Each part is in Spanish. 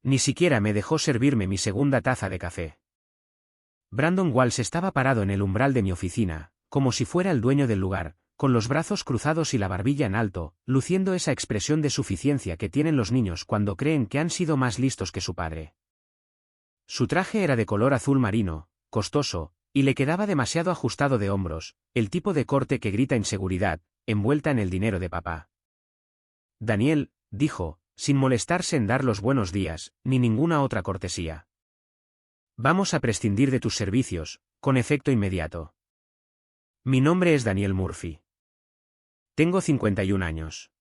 Ni siquiera me dejó servirme mi segunda taza de café. Brandon Walsh estaba parado en el umbral de mi oficina, como si fuera el dueño del lugar, con los brazos cruzados y la barbilla en alto, luciendo esa expresión de suficiencia que tienen los niños cuando creen que han sido más listos que su padre. Su traje era de color azul marino, costoso, y le quedaba demasiado ajustado de hombros, el tipo de corte que grita inseguridad, envuelta en el dinero de papá. Daniel, dijo, sin molestarse en dar los buenos días, ni ninguna otra cortesía. Vamos a prescindir de tus servicios, con efecto inmediato. Mi nombre es Daniel Murphy. Tengo 51 años.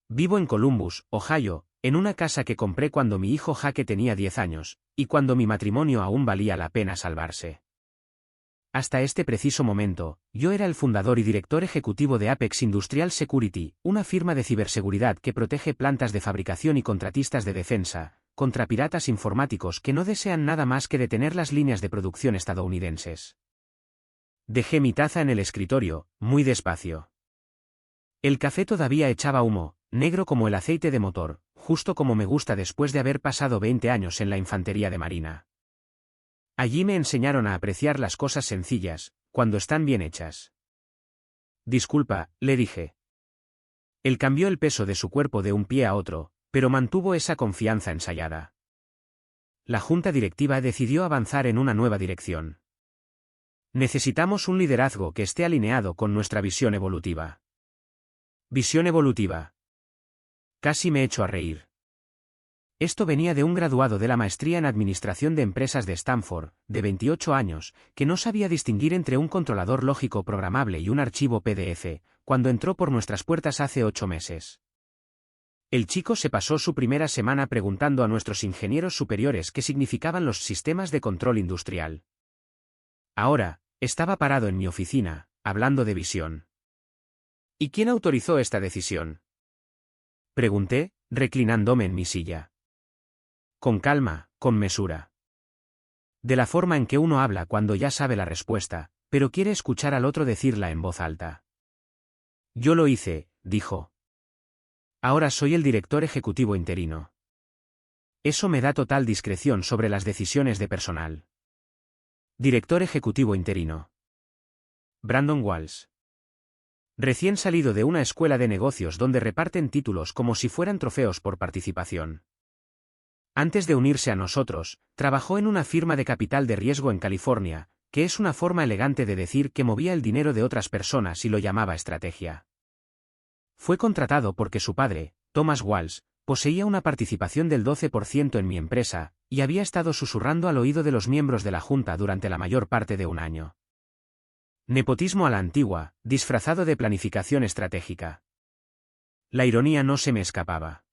Vivo en Columbus, Ohio, en una casa que compré cuando mi hijo Jake tenía 10 años, y cuando mi matrimonio aún valía la pena salvarse. Hasta este preciso momento, yo era el fundador y director ejecutivo de Apex Industrial Security, una firma de ciberseguridad que protege plantas de fabricación y contratistas de defensa, contra piratas informáticos que no desean nada más que detener las líneas de producción estadounidenses. Dejé mi taza en el escritorio, muy despacio. El café todavía echaba humo, negro como el aceite de motor, justo como me gusta después de haber pasado 20 años en la infantería de marina. Allí me enseñaron a apreciar las cosas sencillas, cuando están bien hechas. Disculpa, le dije. Él cambió el peso de su cuerpo de un pie a otro, pero mantuvo esa confianza ensayada. La junta directiva decidió avanzar en una nueva dirección. Necesitamos un liderazgo que esté alineado con nuestra visión evolutiva. Visión evolutiva. Casi me echo a reír. Esto venía de un graduado de la maestría en Administración de Empresas de Stanford, de 28 años, que no sabía distinguir entre un controlador lógico programable y un archivo PDF, cuando entró por nuestras puertas hace 8 meses. El chico se pasó su primera semana preguntando a nuestros ingenieros superiores qué significaban los sistemas de control industrial. Ahora, estaba parado en mi oficina, hablando de visión. ¿Y quién autorizó esta decisión?, pregunté, reclinándome en mi silla. Con calma, con mesura. De la forma en que uno habla cuando ya sabe la respuesta, pero quiere escuchar al otro decirla en voz alta. Yo lo hice, dijo. Ahora soy el director ejecutivo interino. Eso me da total discreción sobre las decisiones de personal. Director ejecutivo interino. Brandon Walsh. Recién salido de una escuela de negocios donde reparten títulos como si fueran trofeos por participación. Antes de unirse a nosotros, trabajó en una firma de capital de riesgo en California, que es una forma elegante de decir que movía el dinero de otras personas y lo llamaba estrategia. Fue contratado porque su padre, Thomas Walsh, poseía una participación del 12% en mi empresa, y había estado susurrando al oído de los miembros de la junta durante la mayor parte de un año. Nepotismo a la antigua, disfrazado de planificación estratégica. La ironía no se me escapaba.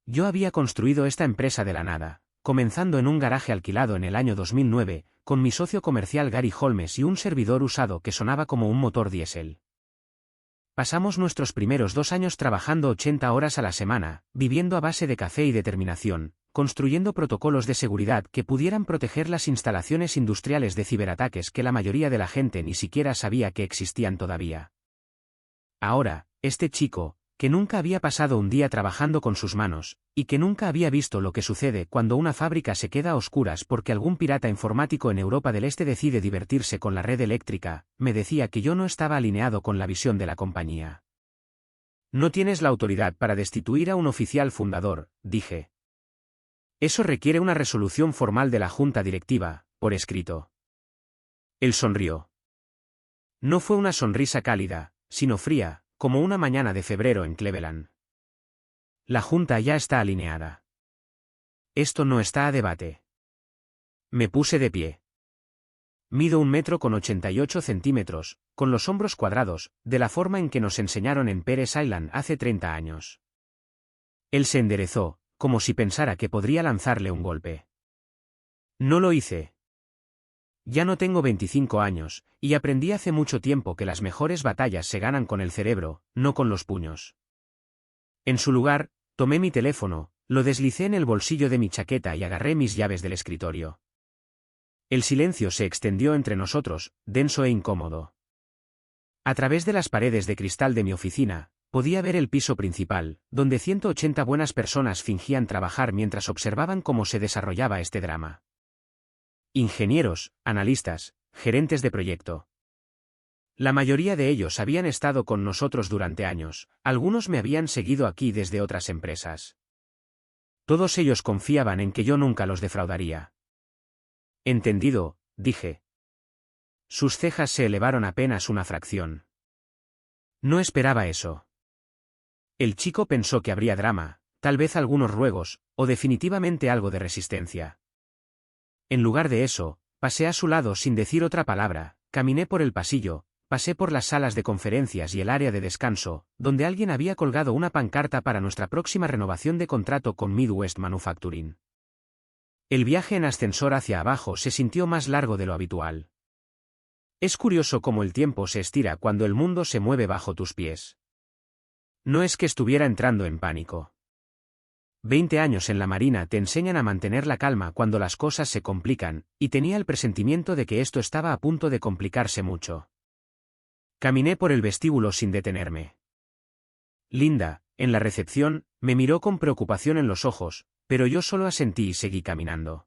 Yo había construido esta empresa de la nada, comenzando en un garaje alquilado en el año 2009, con mi socio comercial Gary Holmes y un servidor usado que sonaba como un motor diésel. Pasamos nuestros primeros 2 años trabajando 80 horas a la semana, viviendo a base de café y determinación, construyendo protocolos de seguridad que pudieran proteger las instalaciones industriales de ciberataques que la mayoría de la gente ni siquiera sabía que existían todavía. Ahora, este chico, que nunca había pasado un día trabajando con sus manos, y que nunca había visto lo que sucede cuando una fábrica se queda a oscuras porque algún pirata informático en Europa del Este decide divertirse con la red eléctrica, me decía que yo no estaba alineado con la visión de la compañía. No tienes la autoridad para destituir a un oficial fundador, dije. Eso requiere una resolución formal de la junta directiva, por escrito. Él sonrió. No fue una sonrisa cálida, sino fría, como una mañana de febrero en Cleveland. La junta ya está alineada. Esto no está a debate. Me puse de pie. Mido 1,88 m, con los hombros cuadrados, de la forma en que nos enseñaron en Pérez Island hace 30 años. Él se enderezó, como si pensara que podría lanzarle un golpe. No lo hice. Ya no tengo 25 años, y aprendí hace mucho tiempo que las mejores batallas se ganan con el cerebro, no con los puños. En su lugar, tomé mi teléfono, lo deslicé en el bolsillo de mi chaqueta y agarré mis llaves del escritorio. El silencio se extendió entre nosotros, denso e incómodo. A través de las paredes de cristal de mi oficina, podía ver el piso principal, donde 180 buenas personas fingían trabajar mientras observaban cómo se desarrollaba este drama. Ingenieros, analistas, gerentes de proyecto. La mayoría de ellos habían estado con nosotros durante años, algunos me habían seguido aquí desde otras empresas. Todos ellos confiaban en que yo nunca los defraudaría. Entendido, dije. Sus cejas se elevaron apenas una fracción. No esperaba eso. El chico pensó que habría drama, tal vez algunos ruegos, o definitivamente algo de resistencia. En lugar de eso, pasé a su lado sin decir otra palabra, caminé por el pasillo, pasé por las salas de conferencias y el área de descanso, donde alguien había colgado una pancarta para nuestra próxima renovación de contrato con Midwest Manufacturing. El viaje en ascensor hacia abajo se sintió más largo de lo habitual. Es curioso cómo el tiempo se estira cuando el mundo se mueve bajo tus pies. No es que estuviera entrando en pánico. 20 años en la Marina te enseñan a mantener la calma cuando las cosas se complican, y tenía el presentimiento de que esto estaba a punto de complicarse mucho. Caminé por el vestíbulo sin detenerme. Linda, en la recepción, me miró con preocupación en los ojos, pero yo solo asentí y seguí caminando.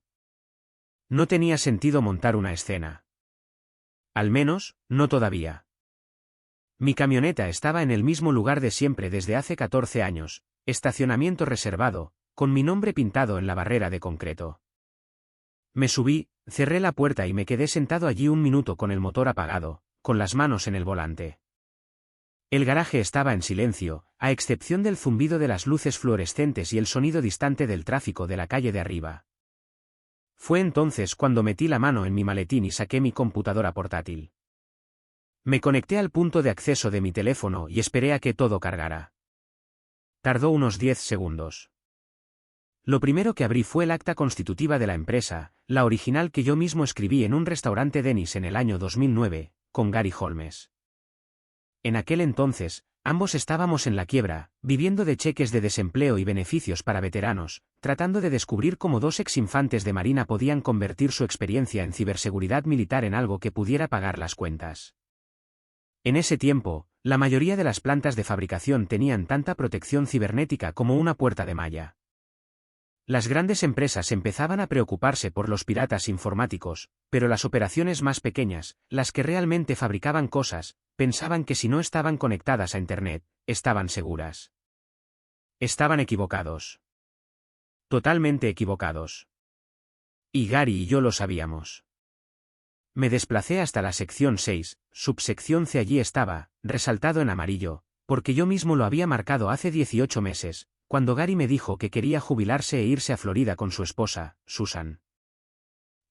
No tenía sentido montar una escena. Al menos, no todavía. Mi camioneta estaba en el mismo lugar de siempre desde hace 14 años, estacionamiento reservado, con mi nombre pintado en la barrera de concreto. Me subí, cerré la puerta y me quedé sentado allí un minuto con el motor apagado, con las manos en el volante. El garaje estaba en silencio, a excepción del zumbido de las luces fluorescentes y el sonido distante del tráfico de la calle de arriba. Fue entonces cuando metí la mano en mi maletín y saqué mi computadora portátil. Me conecté al punto de acceso de mi teléfono y esperé a que todo cargara. Tardó unos 10 segundos. Lo primero que abrí fue el acta constitutiva de la empresa, la original que yo mismo escribí en un restaurante Denny's en el año 2009, con Gary Holmes. En aquel entonces, ambos estábamos en la quiebra, viviendo de cheques de desempleo y beneficios para veteranos, tratando de descubrir cómo dos exinfantes de Marina podían convertir su experiencia en ciberseguridad militar en algo que pudiera pagar las cuentas. En ese tiempo, la mayoría de las plantas de fabricación tenían tanta protección cibernética como una puerta de malla. Las grandes empresas empezaban a preocuparse por los piratas informáticos, pero las operaciones más pequeñas, las que realmente fabricaban cosas, pensaban que si no estaban conectadas a Internet, estaban seguras. Estaban equivocados. Totalmente equivocados. Y Gary y yo lo sabíamos. Me desplacé hasta la sección 6, subsección C. Allí estaba, resaltado en amarillo, porque yo mismo lo había marcado hace 18 meses, cuando Gary me dijo que quería jubilarse e irse a Florida con su esposa, Susan.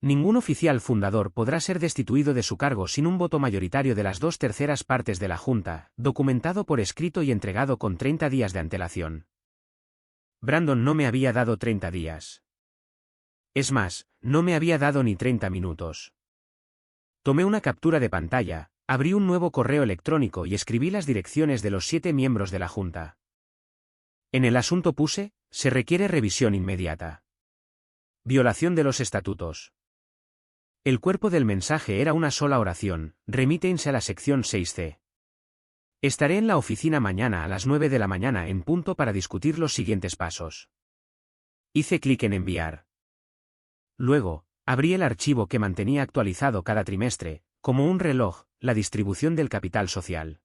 Ningún oficial fundador podrá ser destituido de su cargo sin un voto mayoritario de las 2/3 partes de la Junta, documentado por escrito y entregado con 30 días de antelación. Brandon no me había dado 30 días. Es más, no me había dado ni 30 minutos. Tomé una captura de pantalla, abrí un nuevo correo electrónico y escribí las direcciones de los 7 miembros de la Junta. En el asunto puse, se requiere revisión inmediata. Violación de los estatutos. El cuerpo del mensaje era una sola oración, remítense a la sección 6C. Estaré en la oficina mañana a las 9 de la mañana en punto para discutir los siguientes pasos. Hice clic en enviar. Luego, abrí el archivo que mantenía actualizado cada trimestre, como un reloj, la distribución del capital social.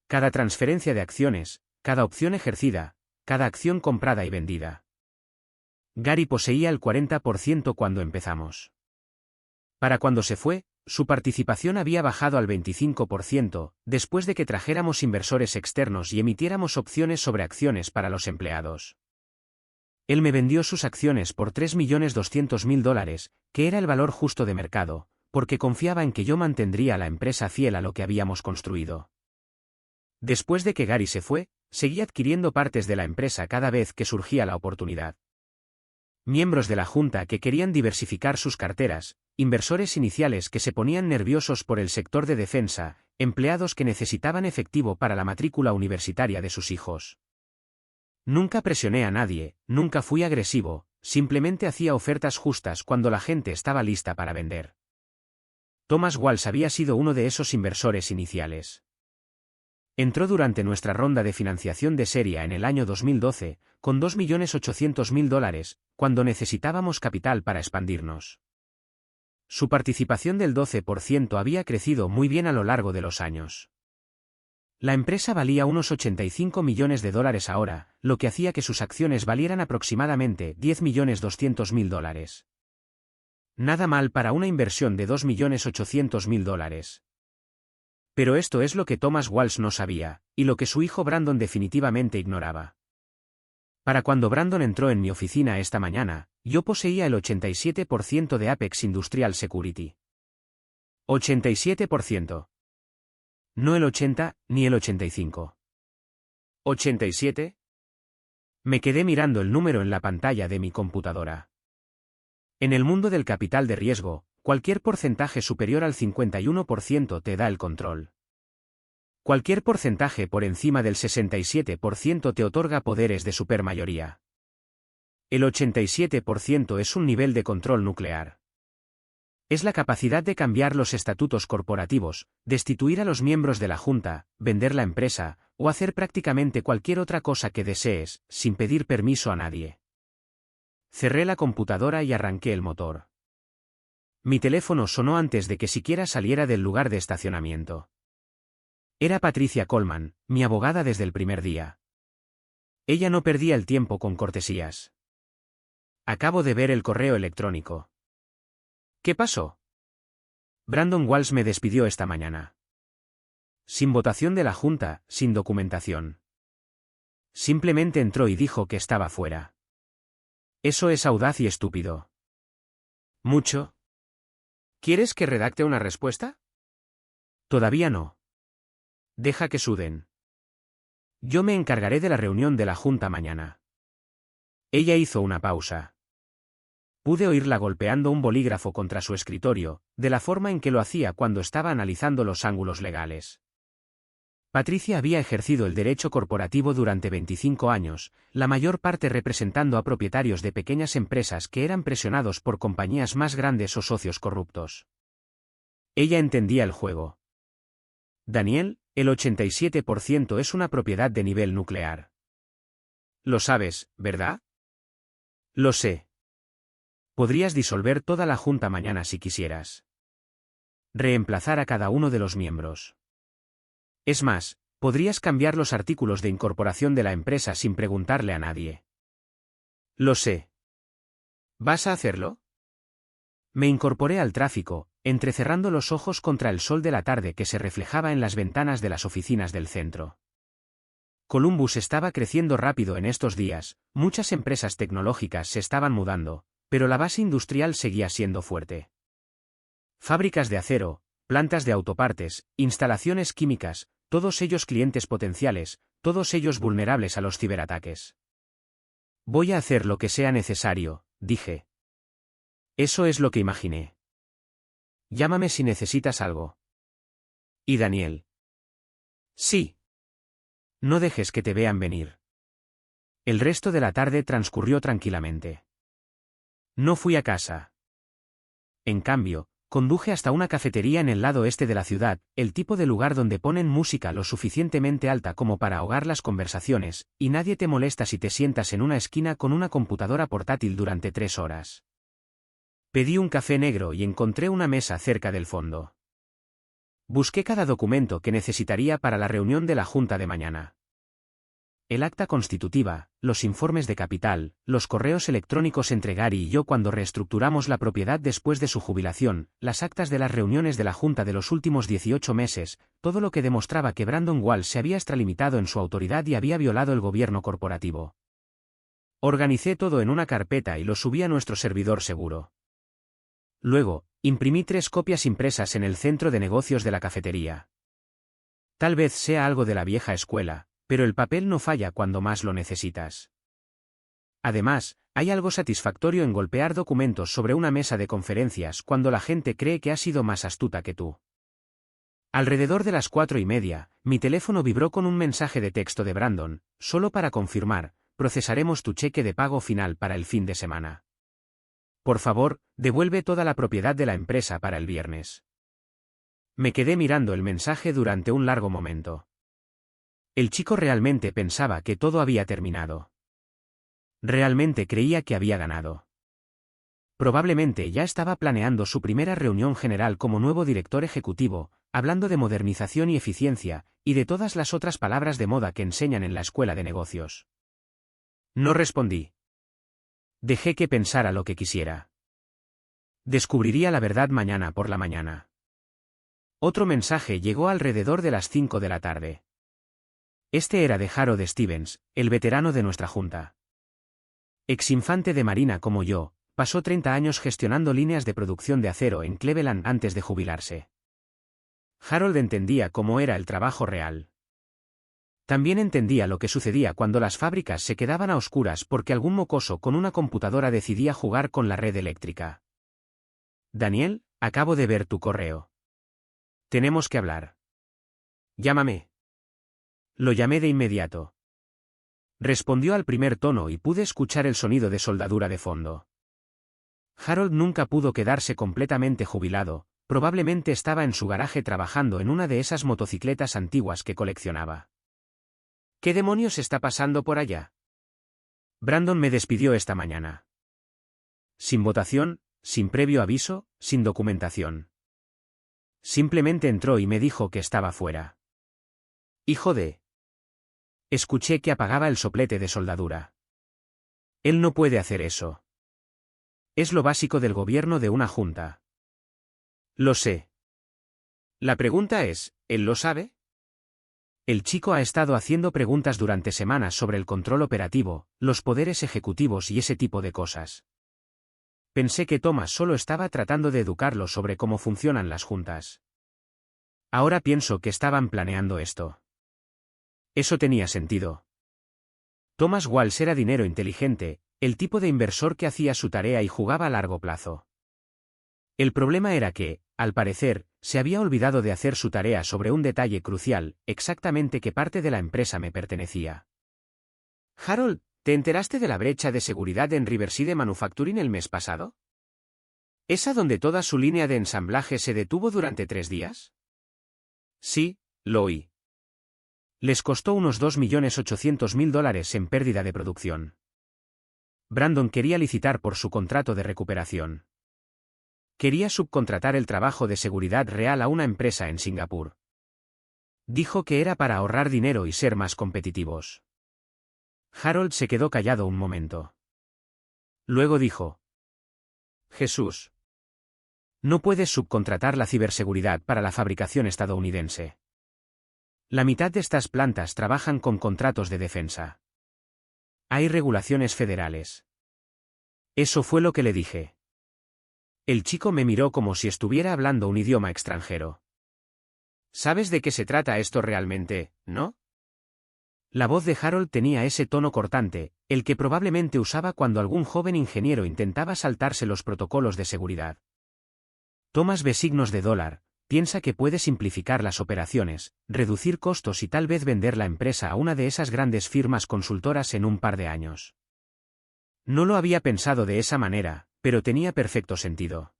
Cada transferencia de acciones, cada opción ejercida, cada acción comprada y vendida. Gary poseía el 40% cuando empezamos. Para cuando se fue, su participación había bajado al 25%, después de que trajéramos inversores externos y emitiéramos opciones sobre acciones para los empleados. Él me vendió sus acciones por $3.200.000, que era el valor justo de mercado, porque confiaba en que yo mantendría a la empresa fiel a lo que habíamos construido. Después de que Gary se fue, seguí adquiriendo partes de la empresa cada vez que surgía la oportunidad. Miembros de la Junta que querían diversificar sus carteras, inversores iniciales que se ponían nerviosos por el sector de defensa, empleados que necesitaban efectivo para la matrícula universitaria de sus hijos. Nunca presioné a nadie, nunca fui agresivo, simplemente hacía ofertas justas cuando la gente estaba lista para vender. Thomas Walsh había sido uno de esos inversores iniciales. Entró durante nuestra ronda de financiación de serie en el año 2012, con $2.800.000, cuando necesitábamos capital para expandirnos. Su participación del 12% había crecido muy bien a lo largo de los años. La empresa valía unos $85 millones ahora, lo que hacía que sus acciones valieran aproximadamente $10.200.000. Nada mal para una inversión de $2.800.000. Pero esto es lo que Thomas Walsh no sabía, y lo que su hijo Brandon definitivamente ignoraba. Para cuando Brandon entró en mi oficina esta mañana, yo poseía el 87% de Apex Industrial Security. 87%. No el 80, ni el 85. ¿87? Me quedé mirando el número en la pantalla de mi computadora. En el mundo del capital de riesgo, cualquier porcentaje superior al 51% te da el control. Cualquier porcentaje por encima del 67% te otorga poderes de supermayoría. El 87% es un nivel de control nuclear. Es la capacidad de cambiar los estatutos corporativos, destituir a los miembros de la junta, vender la empresa, o hacer prácticamente cualquier otra cosa que desees, sin pedir permiso a nadie. Cerré la computadora y arranqué el motor. Mi teléfono sonó antes de que siquiera saliera del lugar de estacionamiento. Era Patricia Coleman, mi abogada desde el primer día. Ella no perdía el tiempo con cortesías. Acabo de ver el correo electrónico. ¿Qué pasó? Brandon Walsh me despidió esta mañana. Sin votación de la junta, sin documentación. Simplemente entró y dijo que estaba fuera. Eso es audaz y estúpido. ¿Mucho? ¿Quieres que redacte una respuesta? Todavía no. Deja que suden. Yo me encargaré de la reunión de la junta mañana. Ella hizo una pausa. Pude oírla golpeando un bolígrafo contra su escritorio, de la forma en que lo hacía cuando estaba analizando los ángulos legales. Patricia había ejercido el derecho corporativo durante 25 años, la mayor parte representando a propietarios de pequeñas empresas que eran presionados por compañías más grandes o socios corruptos. Ella entendía el juego. Daniel, el 87% es una propiedad de nivel nuclear. Lo sabes, ¿verdad? Lo sé. Podrías disolver toda la junta mañana si quisieras. Reemplazar a cada uno de los miembros. Es más, podrías cambiar los artículos de incorporación de la empresa sin preguntarle a nadie. Lo sé. ¿Vas a hacerlo? Me incorporé al tráfico, entrecerrando los ojos contra el sol de la tarde que se reflejaba en las ventanas de las oficinas del centro. Columbus estaba creciendo rápido en estos días, muchas empresas tecnológicas se estaban mudando, pero la base industrial seguía siendo fuerte. Fábricas de acero, plantas de autopartes, instalaciones químicas, todos ellos clientes potenciales, todos ellos vulnerables a los ciberataques. Voy a hacer lo que sea necesario, dije. Eso es lo que imaginé. Llámame si necesitas algo. ¿Y Daniel? Sí. No dejes que te vean venir. El resto de la tarde transcurrió tranquilamente. No fui a casa. En cambio, conduje hasta una cafetería en el lado este de la ciudad, el tipo de lugar donde ponen música lo suficientemente alta como para ahogar las conversaciones, y nadie te molesta si te sientas en una esquina con una computadora portátil durante 3 horas. Pedí un café negro y encontré una mesa cerca del fondo. Busqué cada documento que necesitaría para la reunión de la junta de mañana. El acta constitutiva, los informes de capital, los correos electrónicos entre Gary y yo cuando reestructuramos la propiedad después de su jubilación, las actas de las reuniones de la junta de los últimos 18 meses, todo lo que demostraba que Brandon Walsh se había extralimitado en su autoridad y había violado el gobierno corporativo. Organicé todo en una carpeta y lo subí a nuestro servidor seguro. Luego, imprimí 3 copias impresas en el centro de negocios de la cafetería. Tal vez sea algo de la vieja escuela, pero el papel no falla cuando más lo necesitas. Además, hay algo satisfactorio en golpear documentos sobre una mesa de conferencias cuando la gente cree que ha sido más astuta que tú. Alrededor de las 4:30, mi teléfono vibró con un mensaje de texto de Brandon, solo para confirmar, procesaremos tu cheque de pago final para el fin de semana. Por favor, devuelve toda la propiedad de la empresa para el viernes. Me quedé mirando el mensaje durante un largo momento. El chico realmente pensaba que todo había terminado. Realmente creía que había ganado. Probablemente ya estaba planeando su primera reunión general como nuevo director ejecutivo, hablando de modernización y eficiencia, y de todas las otras palabras de moda que enseñan en la escuela de negocios. No respondí. Dejé que pensara lo que quisiera. Descubriría la verdad mañana por la mañana. Otro mensaje llegó alrededor de las 5 de la tarde. Este era de Harold Stevens, el veterano de nuestra junta. Exinfante de Marina como yo, pasó 30 años gestionando líneas de producción de acero en Cleveland antes de jubilarse. Harold entendía cómo era el trabajo real. También entendía lo que sucedía cuando las fábricas se quedaban a oscuras porque algún mocoso con una computadora decidía jugar con la red eléctrica. Daniel, acabo de ver tu correo. Tenemos que hablar. Llámame. Lo llamé de inmediato. Respondió al primer tono y pude escuchar el sonido de soldadura de fondo. Harold nunca pudo quedarse completamente jubilado, probablemente estaba en su garaje trabajando en una de esas motocicletas antiguas que coleccionaba. ¿Qué demonios está pasando por allá? Brandon me despidió esta mañana. Sin votación, sin previo aviso, sin documentación. Simplemente entró y me dijo que estaba fuera. Hijo de... Escuché que apagaba el soplete de soldadura. Él no puede hacer eso. Es lo básico del gobierno de una junta. Lo sé. La pregunta es, ¿él lo sabe? El chico ha estado haciendo preguntas durante semanas sobre el control operativo, los poderes ejecutivos y ese tipo de cosas. Pensé que Thomas solo estaba tratando de educarlo sobre cómo funcionan las juntas. Ahora pienso que estaban planeando esto. Eso tenía sentido. Thomas Walsh era dinero inteligente, el tipo de inversor que hacía su tarea y jugaba a largo plazo. El problema era que, al parecer, se había olvidado de hacer su tarea sobre un detalle crucial, exactamente qué parte de la empresa me pertenecía. Harold, ¿te enteraste de la brecha de seguridad en Riverside Manufacturing el mes pasado? ¿Esa donde toda su línea de ensamblaje se detuvo durante 3 días? Sí, lo oí. Les costó unos $2.800.000 en pérdida de producción. Brandon quería licitar por su contrato de recuperación. Quería subcontratar el trabajo de seguridad real a una empresa en Singapur. Dijo que era para ahorrar dinero y ser más competitivos. Harold se quedó callado un momento. Luego dijo: Jesús. No puedes subcontratar la ciberseguridad para la fabricación estadounidense. La mitad de estas plantas trabajan con contratos de defensa. Hay regulaciones federales. Eso fue lo que le dije. El chico me miró como si estuviera hablando un idioma extranjero. ¿Sabes de qué se trata esto realmente, no? La voz de Harold tenía ese tono cortante, el que probablemente usaba cuando algún joven ingeniero intentaba saltarse los protocolos de seguridad. Tomas ve signos de dólar, piensa que puede simplificar las operaciones, reducir costos y tal vez vender la empresa a una de esas grandes firmas consultoras en un par de años. No lo había pensado de esa manera, pero tenía perfecto sentido.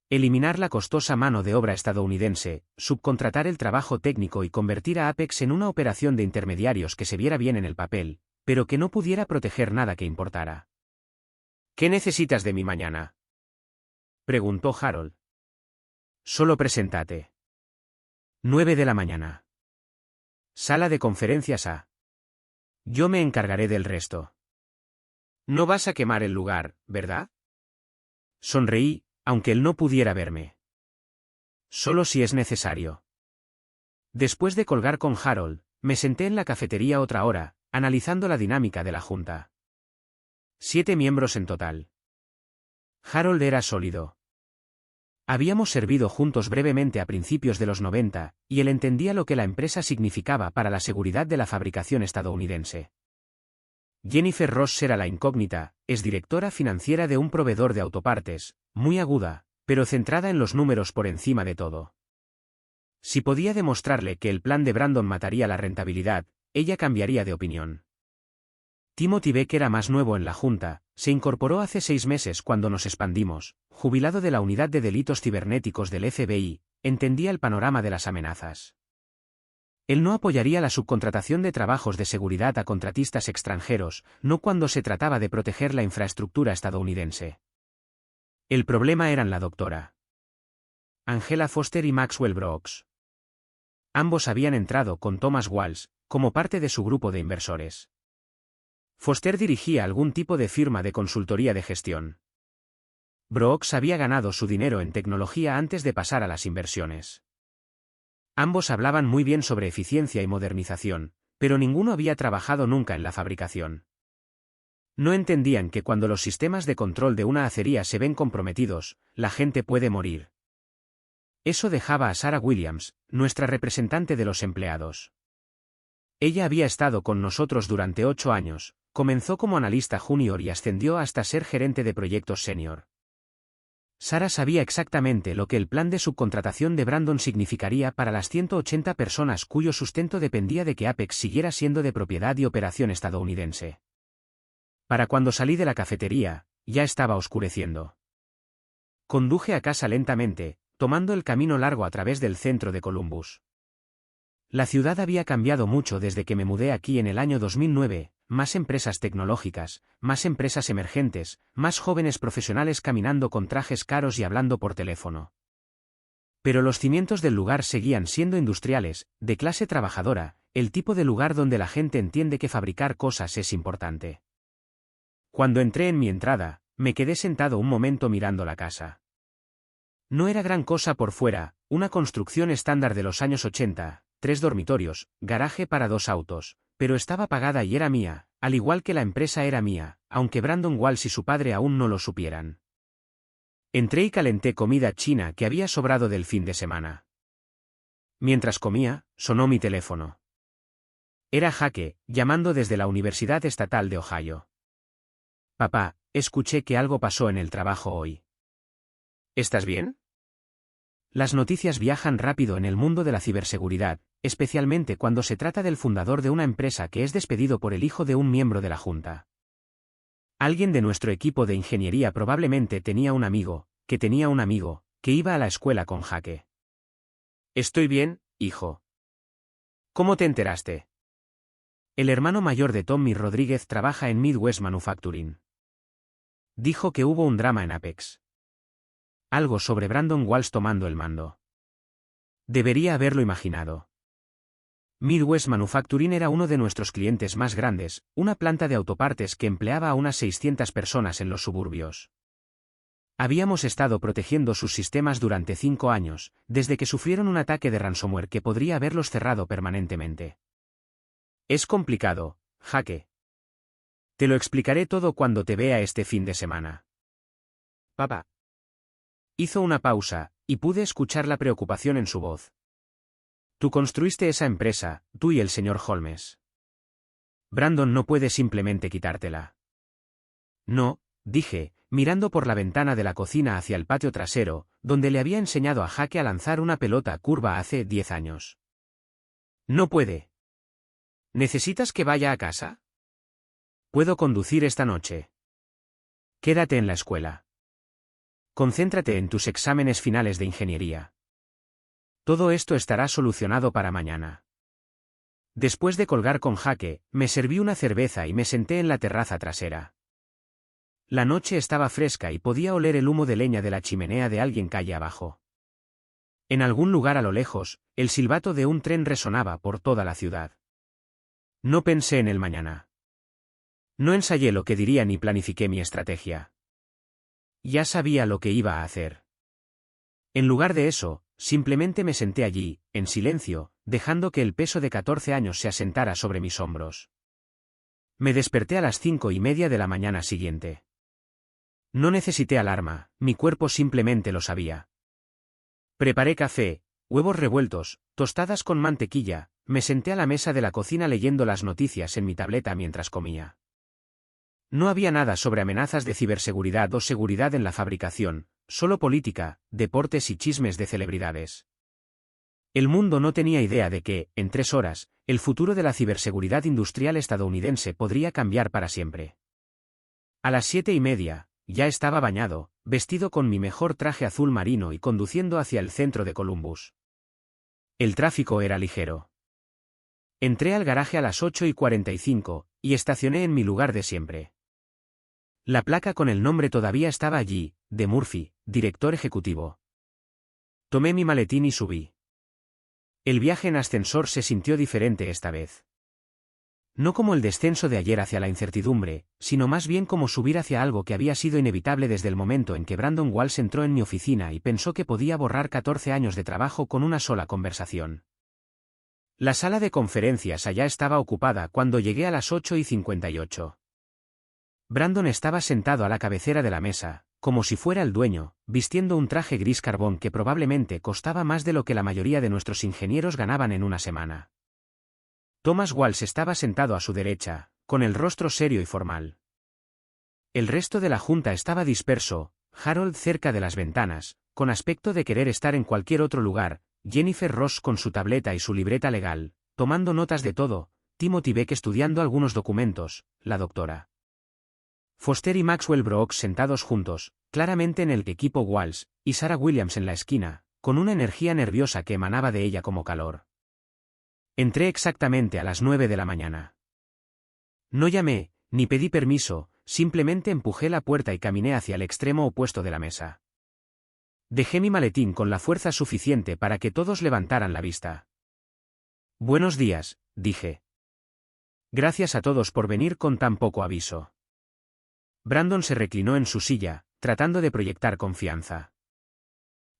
Eliminar la costosa mano de obra estadounidense, subcontratar el trabajo técnico y convertir a Apex en una operación de intermediarios que se viera bien en el papel, pero que no pudiera proteger nada que importara. ¿Qué necesitas de mí mañana?, preguntó Harold. Solo preséntate. 9 de la mañana. Sala de conferencias A. Yo me encargaré del resto. No vas a quemar el lugar, ¿verdad? Sonreí, aunque él no pudiera verme. Solo si es necesario. Después de colgar con Harold, me senté en la cafetería otra hora, analizando la dinámica de la junta. 7 miembros en total. Harold era sólido. Habíamos servido juntos brevemente a principios de los 90, y él entendía lo que la empresa significaba para la seguridad de la fabricación estadounidense. Jennifer Ross era la incógnita, es directora financiera de un proveedor de autopartes, muy aguda, pero centrada en los números por encima de todo. Si podía demostrarle que el plan de Brandon mataría la rentabilidad, ella cambiaría de opinión. Timothy Beck era más nuevo en la junta, se incorporó hace 6 meses cuando nos expandimos, jubilado de la unidad de delitos cibernéticos del FBI, entendía el panorama de las amenazas. Él no apoyaría la subcontratación de trabajos de seguridad a contratistas extranjeros, no cuando se trataba de proteger la infraestructura estadounidense. El problema eran la doctora Angela Foster y Maxwell Brooks. Ambos habían entrado con Thomas Walsh, como parte de su grupo de inversores. Foster dirigía algún tipo de firma de consultoría de gestión. Brooks había ganado su dinero en tecnología antes de pasar a las inversiones. Ambos hablaban muy bien sobre eficiencia y modernización, pero ninguno había trabajado nunca en la fabricación. No entendían que cuando los sistemas de control de una acería se ven comprometidos, la gente puede morir. Eso dejaba a Sarah Williams, nuestra representante de los empleados. Ella había estado con nosotros durante 8 años, comenzó como analista junior y ascendió hasta ser gerente de proyectos senior. Sarah sabía exactamente lo que el plan de subcontratación de Brandon significaría para las 180 personas cuyo sustento dependía de que Apex siguiera siendo de propiedad y operación estadounidense. Para cuando salí de la cafetería, ya estaba oscureciendo. Conduje a casa lentamente, tomando el camino largo a través del centro de Columbus. La ciudad había cambiado mucho desde que me mudé aquí en el año 2009, más empresas tecnológicas, más empresas emergentes, más jóvenes profesionales caminando con trajes caros y hablando por teléfono. Pero los cimientos del lugar seguían siendo industriales, de clase trabajadora, el tipo de lugar donde la gente entiende que fabricar cosas es importante. Cuando entré en mi entrada, me quedé sentado un momento mirando la casa. No era gran cosa por fuera, una construcción estándar de los años 80, 3 dormitorios, garaje para 2 autos, pero estaba pagada y era mía, al igual que la empresa era mía, aunque Brandon Walsh y su padre aún no lo supieran. Entré y calenté comida china que había sobrado del fin de semana. Mientras comía, sonó mi teléfono. Era Jake, llamando desde la Universidad Estatal de Ohio. Papá, escuché que algo pasó en el trabajo hoy. ¿Estás bien? Las noticias viajan rápido en el mundo de la ciberseguridad, especialmente cuando se trata del fundador de una empresa que es despedido por el hijo de un miembro de la junta. Alguien de nuestro equipo de ingeniería probablemente tenía un amigo, que iba a la escuela con Jake. Estoy bien, hijo. ¿Cómo te enteraste? El hermano mayor de Tommy Rodríguez trabaja en Midwest Manufacturing. Dijo que hubo un drama en Apex. Algo sobre Brandon Walsh tomando el mando. Debería haberlo imaginado. Midwest Manufacturing era uno de nuestros clientes más grandes, una planta de autopartes que empleaba a unas 600 personas en los suburbios. Habíamos estado protegiendo sus sistemas durante 5 años, desde que sufrieron un ataque de ransomware que podría haberlos cerrado permanentemente. Es complicado, Jake. Te lo explicaré todo cuando te vea este fin de semana. Papá. Hizo una pausa, y pude escuchar la preocupación en su voz. Tú construiste esa empresa, tú y el señor Holmes. Brandon no puede simplemente quitártela. No, dije, mirando por la ventana de la cocina hacia el patio trasero, donde le había enseñado a Jake a lanzar una pelota curva hace 10 años. No puede. ¿Necesitas que vaya a casa? Puedo conducir esta noche. Quédate en la escuela. Concéntrate en tus exámenes finales de ingeniería. Todo esto estará solucionado para mañana. Después de colgar con Jake, me serví una cerveza y me senté en la terraza trasera. La noche estaba fresca y podía oler el humo de leña de la chimenea de alguien calle abajo. En algún lugar a lo lejos, el silbato de un tren resonaba por toda la ciudad. No pensé en el mañana. No ensayé lo que diría ni planifiqué mi estrategia. Ya sabía lo que iba a hacer. En lugar de eso, simplemente me senté allí, en silencio, dejando que el peso de 14 años se asentara sobre mis hombros. Me desperté a las 5:30 de la mañana siguiente. No necesité alarma, mi cuerpo simplemente lo sabía. Preparé café, huevos revueltos, tostadas con mantequilla, me senté a la mesa de la cocina leyendo las noticias en mi tableta mientras comía. No había nada sobre amenazas de ciberseguridad o seguridad en la fabricación, solo política, deportes y chismes de celebridades. El mundo no tenía idea de que, en 3 horas, el futuro de la ciberseguridad industrial estadounidense podría cambiar para siempre. A las 7:30, ya estaba bañado, vestido con mi mejor traje azul marino y conduciendo hacia el centro de Columbus. El tráfico era ligero. Entré al garaje a las 8:45, y estacioné en mi lugar de siempre. La placa con el nombre todavía estaba allí, de Murphy, director ejecutivo. Tomé mi maletín y subí. El viaje en ascensor se sintió diferente esta vez. No como el descenso de ayer hacia la incertidumbre, sino más bien como subir hacia algo que había sido inevitable desde el momento en que Brandon Walsh entró en mi oficina y pensó que podía borrar 14 años de trabajo con una sola conversación. La sala de conferencias allá estaba ocupada cuando llegué a las 8:58. Brandon estaba sentado a la cabecera de la mesa, como si fuera el dueño, vistiendo un traje gris carbón que probablemente costaba más de lo que la mayoría de nuestros ingenieros ganaban en una semana. Thomas Walsh estaba sentado a su derecha, con el rostro serio y formal. El resto de la junta estaba disperso, Harold cerca de las ventanas, con aspecto de querer estar en cualquier otro lugar, Jennifer Ross con su tableta y su libreta legal, tomando notas de todo, Timothy Beck estudiando algunos documentos, la doctora Foster y Maxwell Brooks sentados juntos, claramente en el equipo Walsh, y Sarah Williams en la esquina, con una energía nerviosa que emanaba de ella como calor. Entré exactamente a las 9 de la mañana. No llamé, ni pedí permiso, simplemente empujé la puerta y caminé hacia el extremo opuesto de la mesa. Dejé mi maletín con la fuerza suficiente para que todos levantaran la vista. Buenos días, dije. Gracias a todos por venir con tan poco aviso. Brandon se reclinó en su silla, tratando de proyectar confianza.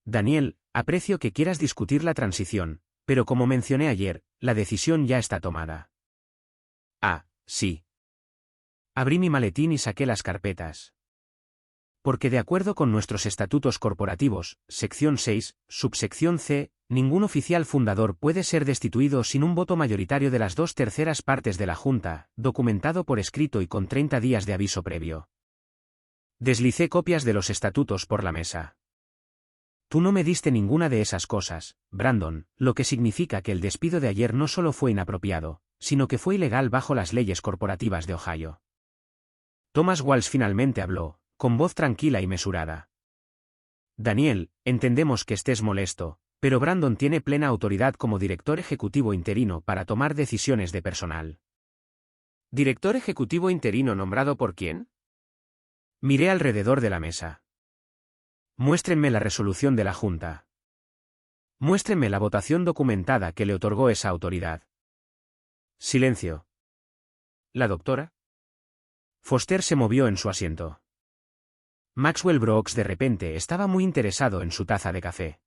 Daniel, aprecio que quieras discutir la transición, pero como mencioné ayer, la decisión ya está tomada. Ah, sí. Abrí mi maletín y saqué las carpetas. Porque de acuerdo con nuestros estatutos corporativos, sección 6, subsección C, ningún oficial fundador puede ser destituido sin un voto mayoritario de las 2/3 partes de la Junta, documentado por escrito y con 30 días de aviso previo. Deslicé copias de los estatutos por la mesa. Tú no me diste ninguna de esas cosas, Brandon, lo que significa que el despido de ayer no solo fue inapropiado, sino que fue ilegal bajo las leyes corporativas de Ohio. Thomas Walsh finalmente habló, con voz tranquila y mesurada. Daniel, entendemos que estés molesto, pero Brandon tiene plena autoridad como director ejecutivo interino para tomar decisiones de personal. ¿Director ejecutivo interino nombrado por quién? Miré alrededor de la mesa. Muéstrenme la resolución de la Junta. Muéstrenme la votación documentada que le otorgó esa autoridad. Silencio. ¿La doctora? Foster se movió en su asiento. Maxwell Brooks de repente estaba muy interesado en su taza de café.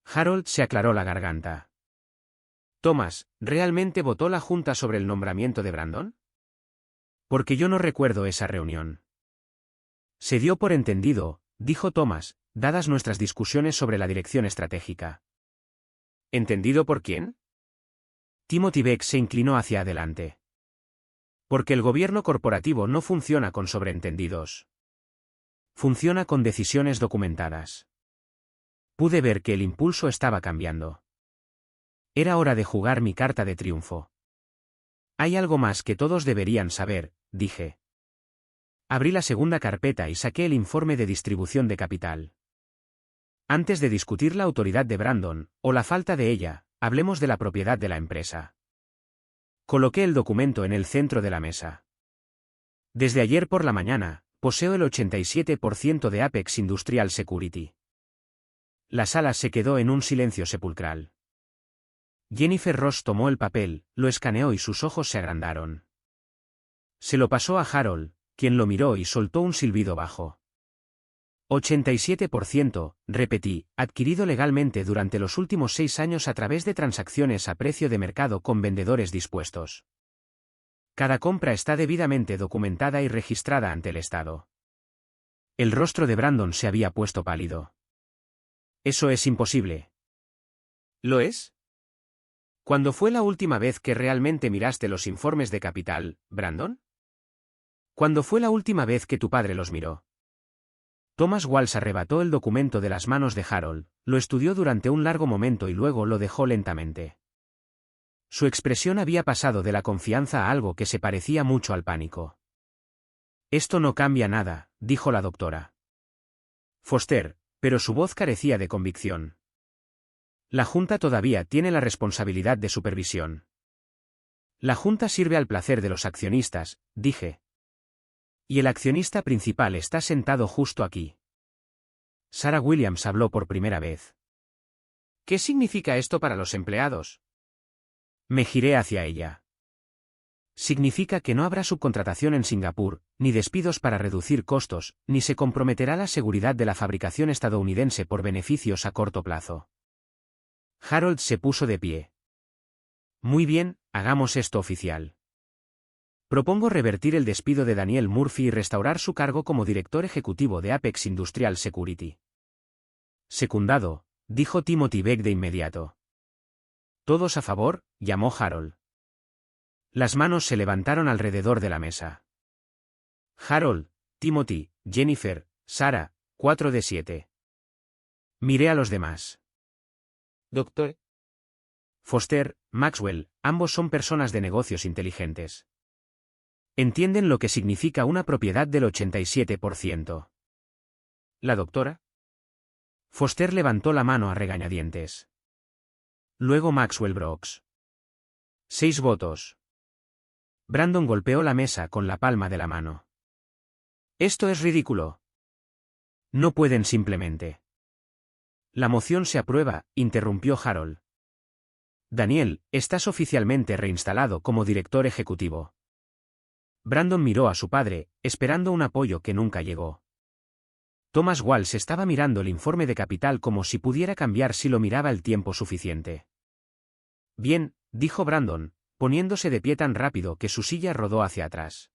Harold se aclaró la garganta. Thomas, ¿realmente votó la Junta sobre el nombramiento de Brandon? Porque yo no recuerdo esa reunión. Se dio por entendido, dijo Thomas, dadas nuestras discusiones sobre la dirección estratégica. ¿Entendido por quién? Timothy Beck se inclinó hacia adelante. Porque el gobierno corporativo no funciona con sobreentendidos. Funciona con decisiones documentadas. Pude ver que el impulso estaba cambiando. Era hora de jugar mi carta de triunfo. Hay algo más que todos deberían saber, dije. Abrí la segunda carpeta y saqué el informe de distribución de capital. Antes de discutir la autoridad de Brandon, o la falta de ella, hablemos de la propiedad de la empresa. Coloqué el documento en el centro de la mesa. Desde ayer por la mañana, poseo el 87% de Apex Industrial Security. La sala se quedó en un silencio sepulcral. Jennifer Ross tomó el papel, lo escaneó y sus ojos se agrandaron. Se lo pasó a Harold, quien lo miró y soltó un silbido bajo. 87%, repetí, adquirido legalmente durante los últimos 6 años a través de transacciones a precio de mercado con vendedores dispuestos. Cada compra está debidamente documentada y registrada ante el Estado. El rostro de Brandon se había puesto pálido. Eso es imposible. ¿Lo es? ¿Cuándo fue la última vez que realmente miraste los informes de capital, Brandon? ¿Cuándo fue la última vez que tu padre los miró? Thomas Walsh arrebató el documento de las manos de Harold, lo estudió durante un largo momento y luego lo dejó lentamente. Su expresión había pasado de la confianza a algo que se parecía mucho al pánico. Esto no cambia nada, dijo la doctora Foster, pero su voz carecía de convicción. La Junta todavía tiene la responsabilidad de supervisión. La junta sirve al placer de los accionistas, dije. Y el accionista principal está sentado justo aquí. Sarah Williams habló por primera vez. ¿Qué significa esto para los empleados? Me giré hacia ella. Significa que no habrá subcontratación en Singapur, ni despidos para reducir costos, ni se comprometerá la seguridad de la fabricación estadounidense por beneficios a corto plazo. Harold se puso de pie. Muy bien, hagamos esto oficial. Propongo revertir el despido de Daniel Murphy y restaurar su cargo como director ejecutivo de Apex Industrial Security. Secundado, dijo Timothy Beck de inmediato. ¿Todos a favor?, llamó Harold. Las manos se levantaron alrededor de la mesa. Harold, Timothy, Jennifer, Sarah, 4 de 7. Miré a los demás. Doctor. Foster, Maxwell, ambos son personas de negocios inteligentes. Entienden lo que significa una propiedad del 87%. ¿La doctora? Foster levantó la mano a regañadientes. Luego Maxwell Brooks. 6 votos. Brandon golpeó la mesa con la palma de la mano. Esto es ridículo. No pueden simplemente. La moción se aprueba, interrumpió Harold. Daniel, estás oficialmente reinstalado como director ejecutivo. Brandon miró a su padre, esperando un apoyo que nunca llegó. Thomas Walsh estaba mirando el informe de capital como si pudiera cambiar si lo miraba el tiempo suficiente. Bien, dijo Brandon, poniéndose de pie tan rápido que su silla rodó hacia atrás.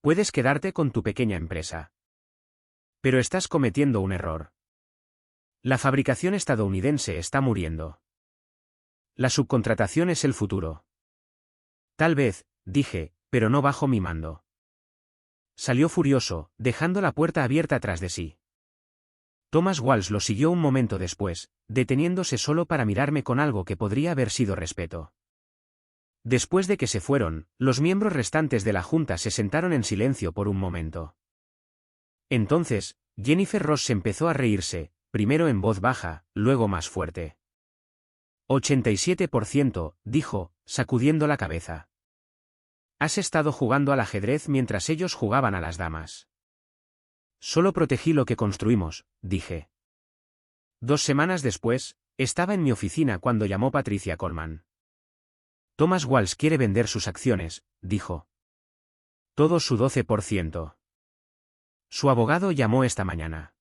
Puedes quedarte con tu pequeña empresa. Pero estás cometiendo un error. La fabricación estadounidense está muriendo. La subcontratación es el futuro. Tal vez, dije, pero no bajo mi mando. Salió furioso, dejando la puerta abierta tras de sí. Thomas Walsh lo siguió un momento después, deteniéndose solo para mirarme con algo que podría haber sido respeto. Después de que se fueron, los miembros restantes de la junta se sentaron en silencio por un momento. Entonces, Jennifer Ross empezó a reírse, primero en voz baja, luego más fuerte. 87%, dijo, sacudiendo la cabeza. Has estado jugando al ajedrez mientras ellos jugaban a las damas. Solo protegí lo que construimos, dije. 2 semanas después, estaba en mi oficina cuando llamó Patricia Coleman. Thomas Walsh quiere vender sus acciones, dijo. Todo su 12%. Su abogado llamó esta mañana.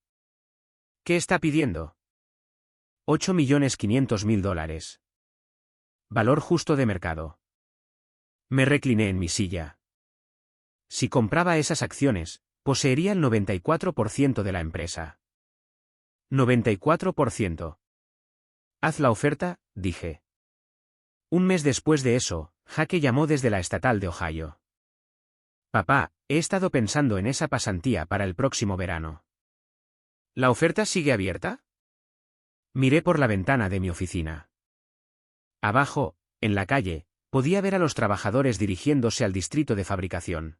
¿Qué está pidiendo? $8.500.000. Valor justo de mercado. Me recliné en mi silla. Si compraba esas acciones, poseería el 94% de la empresa. 94%. Haz la oferta, dije. Un mes después de eso, Jake llamó desde la estatal de Ohio. Papá, he estado pensando en esa pasantía para el próximo verano. ¿La oferta sigue abierta? Miré por la ventana de mi oficina. Abajo, en la calle, podía ver a los trabajadores dirigiéndose al distrito de fabricación.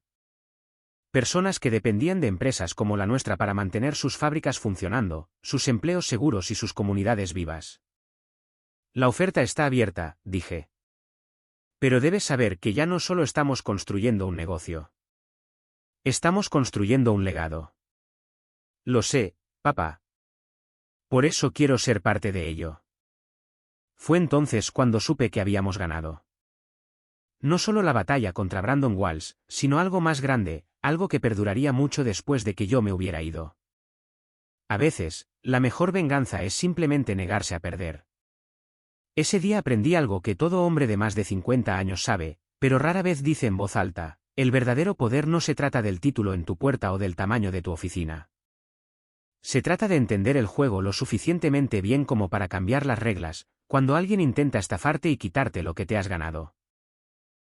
Personas que dependían de empresas como la nuestra para mantener sus fábricas funcionando, sus empleos seguros y sus comunidades vivas. La oferta está abierta, dije. Pero debes saber que ya no solo estamos construyendo un negocio. Estamos construyendo un legado. Lo sé, papá. Por eso quiero ser parte de ello. Fue entonces cuando supe que habíamos ganado. No solo la batalla contra Brandon Walsh, sino algo más grande, algo que perduraría mucho después de que yo me hubiera ido. A veces, la mejor venganza es simplemente negarse a perder. Ese día aprendí algo que todo hombre de más de 50 años sabe, pero rara vez dice en voz alta: el verdadero poder no se trata del título en tu puerta o del tamaño de tu oficina. Se trata de entender el juego lo suficientemente bien como para cambiar las reglas, cuando alguien intenta estafarte y quitarte lo que te has ganado.